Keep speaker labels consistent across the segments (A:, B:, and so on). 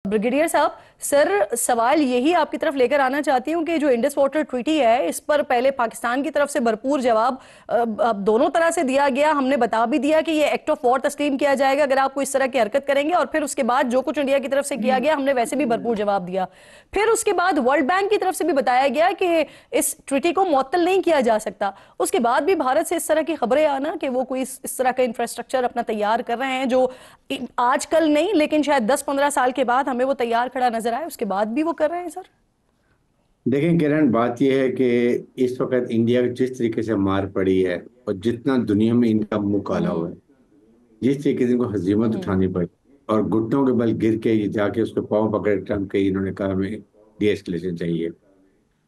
A: Brigadier साहब, sir सवाल यही आपकी तरफ लेकर आना चाहती हूँ कि जो इंडस वाटर ट्रीटी है, इस पर पहले पाकिस्तान की तरफ से भरपूर जवाब अब दोनों तरह से दिया गया। हमने बता भी दिया कि ये एक्ट ऑफ वॉर तस्लीम किया जाएगा अगर आप कोई इस तरह की हरकत करेंगे, और फिर उसके बाद जो कुछ इंडिया की तरफ से किया गया हमने वैसे भी भरपूर जवाब दिया। फिर उसके बाद वर्ल्ड बैंक की तरफ से भी बताया गया कि इस ट्रीटी को मुअत्तल नहीं किया जा सकता। उसके बाद भी भारत से इस तरह की खबरें आना कि वो कोई इस तरह का इंफ्रास्ट्रक्चर अपना तैयार कर रहे हैं जो आजकल नहीं लेकिन शायद 10-15 साल के बाद हमें वो तैयार खड़ा नजर आए, उसके बाद भी वो कर रहे हैं सर।
B: देखें किरण, बात यह है कि इस वक्त इंडिया को जिस तरीके से मार पड़ी है और जितना दुनिया में इनका मुंह काला हुआ है, जिस तरीके से इनको हजीमत उठानी पड़ी और घुटनों के बल गिर के ये जाके उसके पाँव पकड़ ट्रम्प के इन्होंने कहा हमें डी एस्केलेशन चाहिए।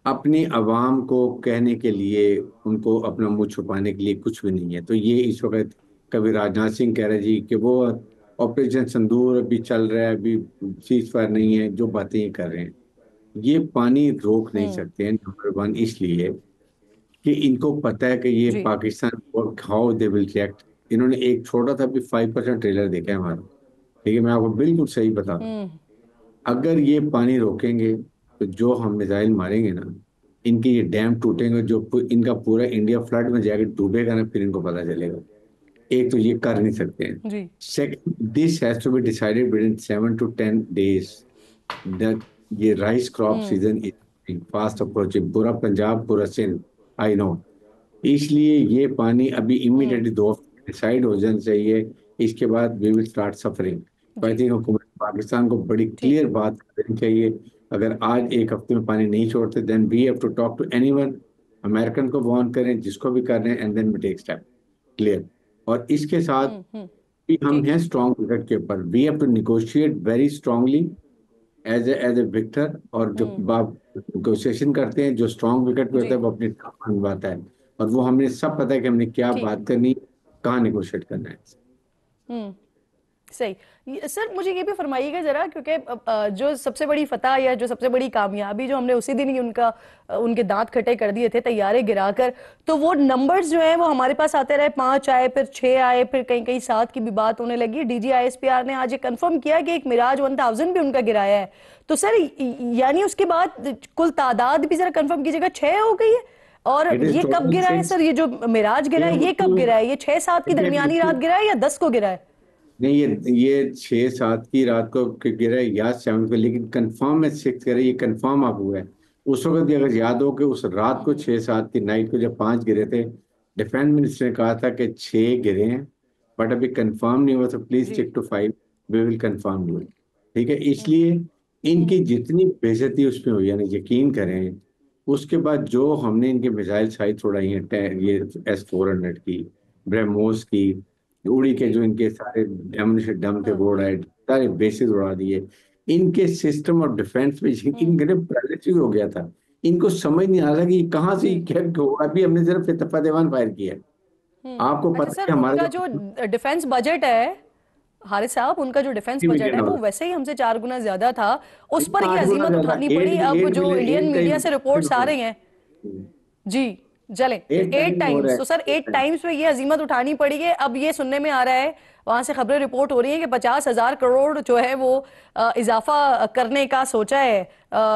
B: अपनी आवाम को कहने के लिए, उनको अपना मुंह छुपाने के लिए कुछ भी नहीं है। तो ये इस वक्त कभी राजनाथ सिंह कह रहे जी कि वो ऑपरेशन सिंदूर अभी चल रहा है, अभी सीज फायर नहीं है, जो बातें ये कर रहे हैं ये पानी रोक नहीं सकते हैं। नंबर वन इसलिए कि इनको पता है कि ये
A: जी।
B: पाकिस्तान और हाउ दे विल रिएक्ट। इन्होंने एक छोटा था भी 5% ट्रेलर देखा है हमारा, ठीक है, मैं आपको बिल्कुल सही बता रहा हूँ। अगर ये पानी रोकेंगे तो जो हम मिसाइल मारेंगे ना, इनके ये डैम टूटेंगे, जो इनका पूरा इंडिया फ्लड में जाके डूबेगा ना, फिर इनको पता चलेगा। एक तो ये कर नहीं सकते हैं।
A: जी।
B: Second, this has to be decided within 7 to 10 days। That ये rice crop season is fast approaching, पूरा पंजाब, पूरा सिंध, आई नो। इसलिए ये पानी अभी इमीडिएटली 2 हफ्ते डिसाइड हो जाना चाहिए। इसके बाद वी विल स्टार्ट सफरिंग। तो आई
A: जी।
B: थिंक हुकूमत पाकिस्तान को बड़ी
A: ठीक।
B: क्लियर बात करनी चाहिए। अगर आज एक हफ्ते में पानी नहीं छोड़ते, then we have to talk to anyone. American को वार्न करें, जिसको भी कर रहे हैं, and then we take step clear. और इसके साथ भी हम
A: ठीक।
B: हैं स्ट्रॉन्ग विकेट के ऊपर। We have to negotiate very strongly as a victor. और जो बाप नेगोशिएशन करते हैं, जो स्ट्रॉन्ग विकेट पे होता
A: जी।
B: है वो अपनी टांग निभाता है। और वो हमें सब पता है कि हमने क्या
A: ठीक।
B: बात करनी, कहाँ निगोशिएट करना है।
A: हम्म। सही। सर मुझे ये भी फरमाइएगा जरा, क्योंकि जो सबसे बड़ी फतह या जो सबसे बड़ी कामयाबी जो हमने उसी दिन ही उनके दांत खट्टे कर दिए थे तैयारे गिराकर, तो वो नंबर्स जो है वो हमारे पास आते रहे, 5 आए, फिर 6 आए, फिर कहीं कहीं 7 की भी बात होने लगी। DGISPR ने आज ये कंफर्म किया कि एक मिराज 1000 भी उनका गिराया है। तो सर यानी उसके बाद कुल तादाद भी जरा कंफर्म कीजिएगा, 6 हो गई है। और
B: इट इज
A: ये कब
B: टोटल
A: गिरा है
B: 6।
A: सर, ये जो मिराज गिरा है ये कब गिरा है? ये 6-7 की दरमियानी रात गिरा है या 10 को गिरा है?
B: नहीं, ये 6-7 की रात को गिरा है या 7 को, लेकिन कंफर्म में 6 गिरा, ये कंफर्म आप हुआ है। उस वक्त भी अगर याद हो कि उस रात को 6-7 की नाइट को जब 5 गिरे थे, डिफेंस मिनिस्टर ने कहा था कि 6 गिरे हैं, बट अभी कंफर्म नहीं हुआ। तो प्लीज
A: जी।
B: Check to 5, we will confirm you. ठीक है, इसलिए इनकी जितनी बेइज्जती उसमें हुई है ना, यकीन करें। उसके बाद जो हमने इनके मिसाइल साइट उड़ाई हैं, ये S-400 की, ब्रह्मोस की, उड़ी के
A: जी।
B: जो इनके सारे एमुनिशन डम थे वो उड़ाए, सारे बेसिस उड़ा दिए। इनके सिस्टम और डिफेंस में इनके पैरालिसिस हो गया था। इनको समझ नहीं आ रहा कि कहाँ से
A: जी।
B: क्या हुआ। अभी हमने सिर्फ इत्तफा देवान फायर किया है। आपको
A: अच्छा
B: पता
A: सर,
B: है हमारा
A: उनका जो
B: जो
A: डिफेंस बजट है, हारिस साहब, उनका जो डिफेंस बजट है
B: मिलियन
A: वो
B: डॉलर
A: वैसे ही हमसे 4 गुना ज्यादा था। उस पर ये
B: 8 गुना
A: अजीमत
B: ज्यादा,
A: उठानी
B: एट
A: पड़ी। अब
B: एट
A: जो
B: million
A: Indian
B: eight
A: media
B: time
A: से रिपोर्ट्स आ रही हैं, जी, चलें,
B: 8
A: 8
B: टाइम हो रहा
A: टाइम्स, तो सर 8
B: है।
A: टाइम्स में ये अजीमत उठानी पड़ी है। अब ये सुनने में आ रहा है, वहां से खबरें रिपोर्ट हो रही हैं कि 50,000 करोड़ जो है वो इजाफा करने का सोचा है,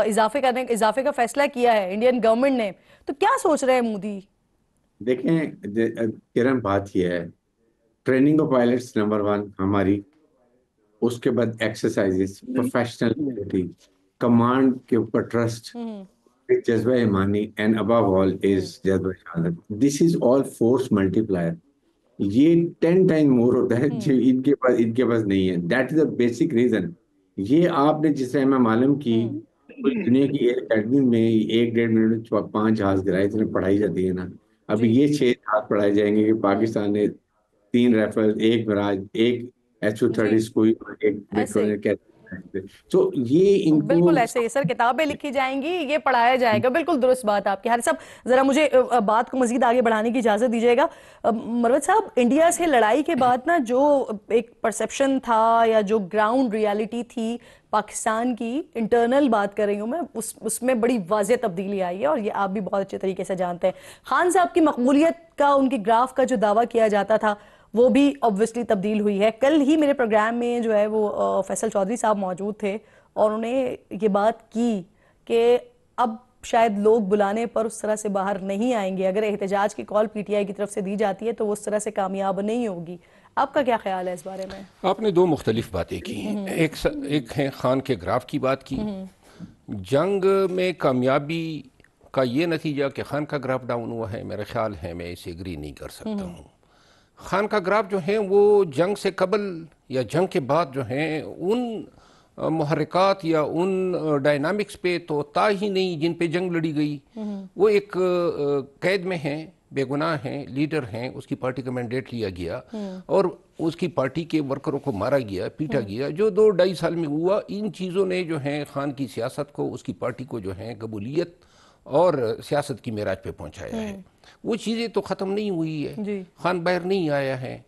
A: इजाफे का फैसला किया है इंडियन गवर्नमेंट ने। तो क्या सोच रहे हैं मोदी?
B: देखें किरण, बात यह है, ट्रेनिंग ऑफ पायलट्स नंबर 1 हमारी। उसके बाद एक्सरसाइजेस, प्रोफेशनलिटी, कमांड के ऊपर ट्रस्ट, जज्बा ईमानी, एंड अबव ऑल इज जज्बा शहादत। This is all force multiplier. ये 10 टाइम मोर होता है जो इनके पास नहीं है। That is the basic reason. ये आपने जिस तरह मैं मालूम की पूरी दुनिया की एयर अकेडमी में 1-1.5 मिनट में 5 जहाज गिराए इतने पढ़ाई जाती है ना। अभी
A: जी।
B: ये 6 जहाज पढ़ाए जाएंगे कि पाकिस्तान ने 3 राइफल, एक मिराज, एक
A: जी।
B: S-230 कोई, एक
A: ऐसे ही,
B: मेट्रो कैसे। तो ये इनको
A: बिल्कुल ऐसे ही सर, किताबें लिखी जाएंगी, ये पढ़ाया जाएगा। बिल्कुल दुरुस्त बात आपकी। हर साहब, जरा मुझे बात को मजीद आगे बढ़ाने की इजाजत दीजिएगा। मरवत साहब, इंडिया से लड़ाई के बाद ना जो एक परसेप्शन था या जो ग्राउंड रियलिटी थी पाकिस्तान की, इंटरनल बात कर रही हूँ मैं, उसमें बड़ी वाज़ेह तब्दीली आई है, और ये आप भी बहुत अच्छे तरीके से जानते हैं। खान साहब की मकबूलियत का, उनकी ग्राफ का जो दावा किया जाता था वो भी ऑब्वियसली तब्दील हुई है। कल ही मेरे प्रोग्राम में जो है वो फैसल चौधरी साहब मौजूद थे, और उन्हें ये बात की कि अब शायद लोग बुलाने पर उस तरह से बाहर नहीं आएंगे, अगर एहतजाज की कॉल पीटीआई की तरफ से दी जाती है तो वो उस तरह से कामयाब नहीं होगी। आपका क्या ख्याल है इस बारे में?
C: आपने दो मुख्तलिफ बातें की। एक है खान के ग्राफ की बात की। जंग में कामयाबी का ये नतीजा कि खान का ग्राफ डाउन हुआ है, मेरा ख्याल है मैं इसे एग्री नहीं कर सकता हूँ। खान का ग्राफ जो है वो जंग से कबल या जंग के बाद जो है उन मुहर्रिकात या उन डायनामिक्स पे तो ता ही नहीं जिन पे जंग लड़ी गई। वो एक कैद में है, बेगुनाह हैं, लीडर हैं, उसकी पार्टी का मैंडेट लिया गया और उसकी पार्टी के वर्करों को मारा गया, पीटा गया, जो 2-2.5 साल में हुआ। इन चीज़ों ने जो है खान की सियासत को, उसकी पार्टी को जो है कबूलियत और सियासत की मेराज पे पहुंचाया है। वो चीज़ें तो ख़त्म नहीं हुई है, खान बाहर नहीं आया है।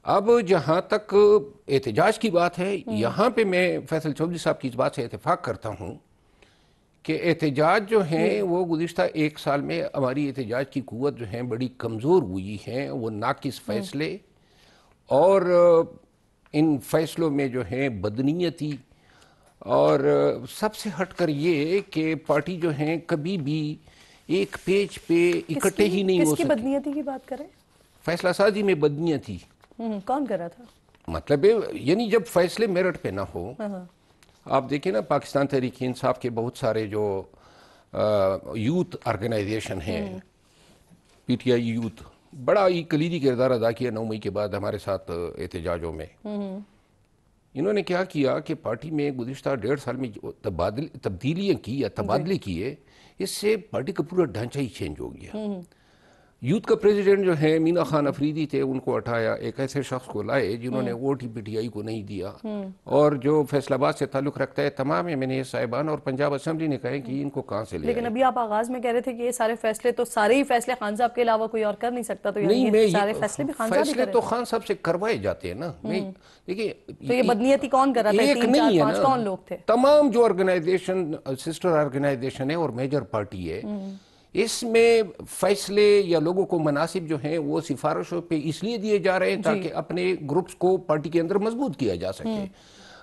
C: अब जहाँ तक एहतजाज की बात है, यहाँ पे मैं फैसल चौधरी साहब की इस बात से इत्तेफाक करता हूँ कि एहतजाज जो हैं वो गुज़िश्ता 1 साल में हमारी एहतजाज की कुव्वत जो है बड़ी कमज़ोर हुई है। वो नाकिस फैसले और इन फैसलों में जो है बदनीयती और सबसे हटकर ये कि पार्टी जो है कभी भी एक पेज पे इकट्ठे ही नहीं हो
A: किसकी
C: सके।
A: बदनीयती की बात करें?
C: फैसला साजी में बदनीयती
A: कौन कर रहा था?
C: मतलब यानी जब फैसले मेरिट पे ना हो। आप देखिए ना, पाकिस्तान तहरीक इंसाफ के बहुत सारे जो यूथ ऑर्गेनाइजेशन हैं, पीटीआई यूथ, बड़ा ही कलीदी किरदार अदा किया 9 मई के बाद हमारे साथ एहतजाजों में। इन्होंने क्या किया कि पार्टी में गुज़िश्ता 1.5 साल में तब्दीलियाँ की या तबादले किए, इससे पार्टी का पूरा ढांचा ही चेंज हो गया। यूथ का प्रेसिडेंट जो है मीना खान अफरीदी थे, उनको हटाया, एक ऐसे शख्स को लाए जिन्होंने वोट ही पीटीआई को नहीं दिया। और जो फैसलाबाद से ताल्लुक़ रखता है तमाम एमएनए साहिबान और पंजाब असेंबली ने कहा कि इनको कहाँ से ले
A: लेकिन
C: आए।
A: अभी आप आगाज में कह रहे थे कि ये सारे फैसले तो सारे ही फैसले खान साहब के अलावा कोई और कर नहीं सकता, तो
C: नहीं,
A: ये सारे फैसले भी खान साहब ही
C: फैसले
A: कर
C: तो
A: रहे थे।
C: खान साहब से करवाए जाते हैं ना। नहीं देखिए,
A: तो ये बदनीयती कौन कर रहा था?
C: एक
A: 3,
C: नहीं
A: 4,
C: है
A: 5
C: ना,
A: कौन लोग थे?
C: तमाम जो ऑर्गेनाइजेशन, सिस्टर ऑर्गेनाइजेशन है और मेजर पार्टी है, इसमें फैसले या लोगों को मनासिब जो हैं वो सिफारिशों पे इसलिए दिए जा रहे हैं ताकि अपने ग्रुप्स को पार्टी के अंदर मजबूत किया जा सके।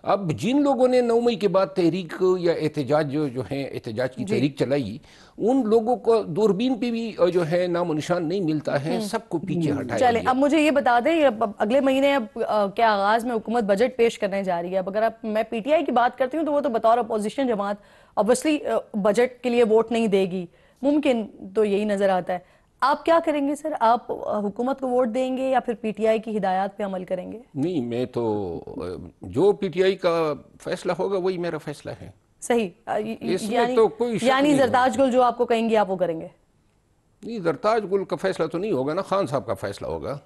C: अब जिन लोगों ने 9 मई के बाद तहरीक या एहतजाज जो है एहतजाज की तहरीक चलाई, उन लोगों को दूरबीन पे भी जो है नामो निशान नहीं मिलता है, सबको पीछे हटाया
A: चले,
C: गया।
A: अब मुझे ये बता दें, अब अगले महीने अब क्या आगाज में हुकूमत बजट पेश करने जा रही है। अब अगर मैं पीटीआई की बात करती हूँ तो वो तो बतौर अपोजिशन जमात ऑब्वियसली बजट के लिए वोट नहीं देगी, मुमकिन तो यही नजर आता है। आप क्या करेंगे सर? आप हुकूमत को वोट देंगे या फिर पीटीआई की हिदायत पे अमल करेंगे?
C: नहीं, मैं तो जो पीटीआई का फैसला होगा वही मेरा फैसला है।
A: सही,
C: इसमें तो कोई शक
A: यानी
C: नहीं
A: जरदाज गुल जो आपको कहेंगे आप वो करेंगे?
C: नहीं, जरदाज गुल का फैसला तो नहीं होगा ना, खान साहब का फैसला होगा।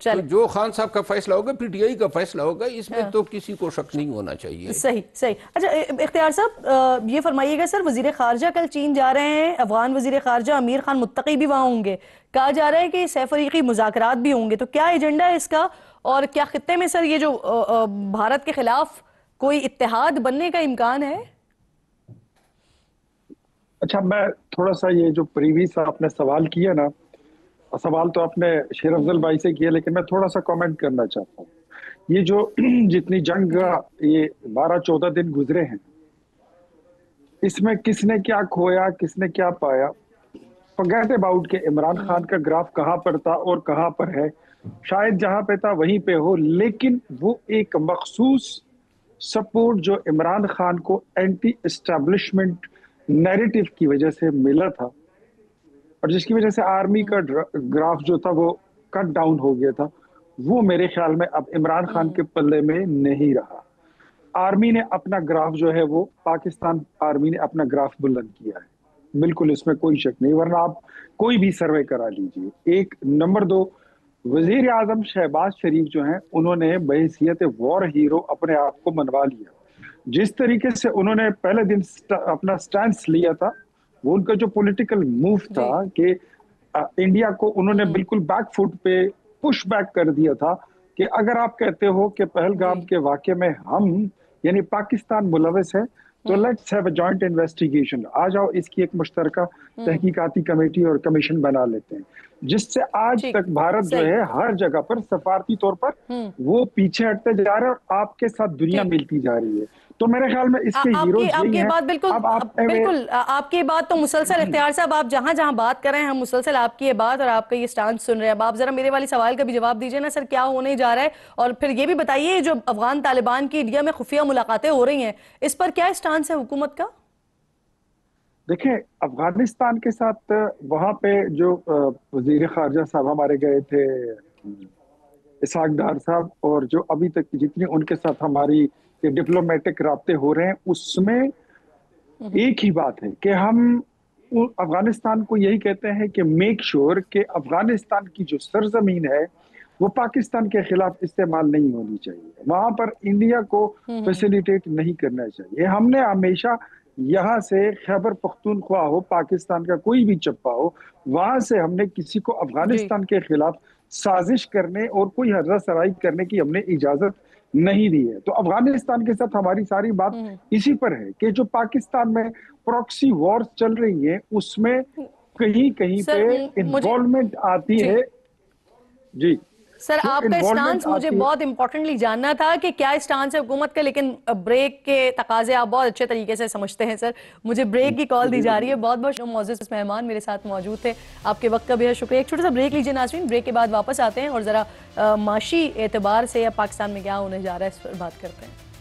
A: चलो,
C: तो जो खान साहब का फैसला होगा पीटीआई का फैसला होगा, इसमें तो किसी को शक नहीं होना चाहिए।
A: सही सही। अच्छा, इख्तियार साहब ये फरमाइएगा सर, वजीर खारजा कल चीन जा रहे हैं, अफगान वजीर खारजा अमीर खान मुत्तकी भी वहां होंगे, कहा जा रहा है कि सैफ-अरीकी मुज़ाकरात भी होंगे, तो क्या एजेंडा है इसका? और क्या खित्ते में सर ये जो भारत के खिलाफ कोई इत्तेहाद बनने का इम्कान है?
D: अच्छा, मैं थोड़ा सा ये जो प्रीवियस आपने सवाल किया ना, सवाल तो आपने शेर अफजल भाई से किया, लेकिन मैं थोड़ा सा कमेंट करना चाहता हूँ। ये जो जितनी जंग ये 12-14 दिन गुजरे हैं, इसमें किसने क्या खोया, किसने क्या पाया, फॉरगेट अबाउट के इमरान खान का ग्राफ कहाँ पर था और कहाँ पर है। शायद जहाँ पे था वहीं पे हो, लेकिन वो एक मखसूस सपोर्ट जो इमरान खान को एंटी एस्टेब्लिशमेंट नैरेटिव की वजह से मिला था और जिसकी वजह से आर्मी का ग्राफ जो था वो कट डाउन हो गया था, वो मेरे ख्याल में अब इमरान खान के पल्ले में नहीं रहा। आर्मी ने अपना ग्राफ जो है वो, पाकिस्तान आर्मी ने अपना ग्राफ बुलंद किया है, बिल्कुल इसमें कोई शक नहीं, वरना आप कोई भी सर्वे करा लीजिए। एक नंबर 2, वजीर आजम शहबाज शरीफ जो हैं, उन्होंने बहैसियत वॉर हीरो अपने आप को मनवा लिया। जिस तरीके से उन्होंने पहले दिन अपना स्टैंड लिया था, वो उनका जो पॉलिटिकल मूव था कि इंडिया को उन्होंने बिल्कुल बैक फुट पे पुश बैक कर दिया था कि अगर आप कहते हो कि पहलगाम के वाकये में हम यानी पाकिस्तान मुलविस है, तो let's have a joint investigation, आ जाओ इसकी एक मुश्तरका तहकीकाती कमेटी और कमीशन बना लेते हैं, जिससे आज
A: ठीक,
D: तक भारत जो
A: सही।
D: है हर जगह पर सफारती तौर पर वो पीछे हटते जा रहे हैं और आपके साथ दुनिया
A: ठीक।
D: मिलती जा रही है। तो मेरे ख्याल में इसके
A: आपकी
D: हीरोज यही
A: आपकी
D: हैं।
A: बात बिल्कुल
D: अब आप
A: बिल्कुल आपकी बात तो मुसलसल, इख्तियार साहब आप जहां जहां बात कर रहे हैं हम मुसलसल आपकी ये बात और आपका ये स्टांस सुन रहे हैं। अब आप जरा मेरे वाले सवाल का भी जवाब दीजिए ना सर, क्या होने जा रहा है, और फिर ये भी बताइए जो अफगान तालिबान की इंडिया में खुफिया मुलाकातें हो रही हैं इस पर क्या स्टांस है हुकूमत का?
D: देखें, अफगानिस्तान के साथ वहां पे जो वजीर खारजा साहब हमारे गए थे, इसहाक डार साहब, और जो अभी तक जितनी उनके साथ हमारी डिप्लोमेटिक राब्ते हो रहे हैं, उसमें एक ही बात है कि हम अफगानिस्तान को यही कहते हैं कि मेक श्योर कि अफगानिस्तान की जो सरजमीन है वो पाकिस्तान के खिलाफ इस्तेमाल नहीं होनी चाहिए, वहां पर इंडिया को फैसिलिटेट नहीं करना चाहिए। हमने हमेशा यहाँ से खैबर पख्तूनख्वा हो, पाकिस्तान का कोई भी चप्पा हो, वहां से हमने किसी को अफगानिस्तान के खिलाफ साजिश करने और कोई हर्रा सराई करने की हमने इजाजत नहीं दी है। तो अफगानिस्तान के साथ हमारी सारी बात इसी पर है कि जो पाकिस्तान में प्रॉक्सी वॉर्स चल रही है उसमें कहीं कहीं
A: सर,
D: पे इन्वॉल्वमेंट आती है। जी
A: सर,
D: जो
A: आपका
D: involvement
A: स्टांस मुझे
D: आती है।
A: बहुत इंपॉर्टेंटली जानना था कि क्या स्टांस है हुकूमत का, लेकिन ब्रेक के तकाजे आप बहुत अच्छे तरीके से समझते हैं सर। मुझे ब्रेक की कॉल दी जा रही है। बहुत बहुत मौजूद मेहमान मेरे साथ मौजूद थे, आपके वक्त का बेहद शुक्रिया। एक छोटा सा ब्रेक लीजिए नाज़रीन, ब्रेक के बाद वापस आते हैं और ज़रा माशी एतबार से या पाकिस्तान में क्या होने जा रहा है इस पर बात करते हैं।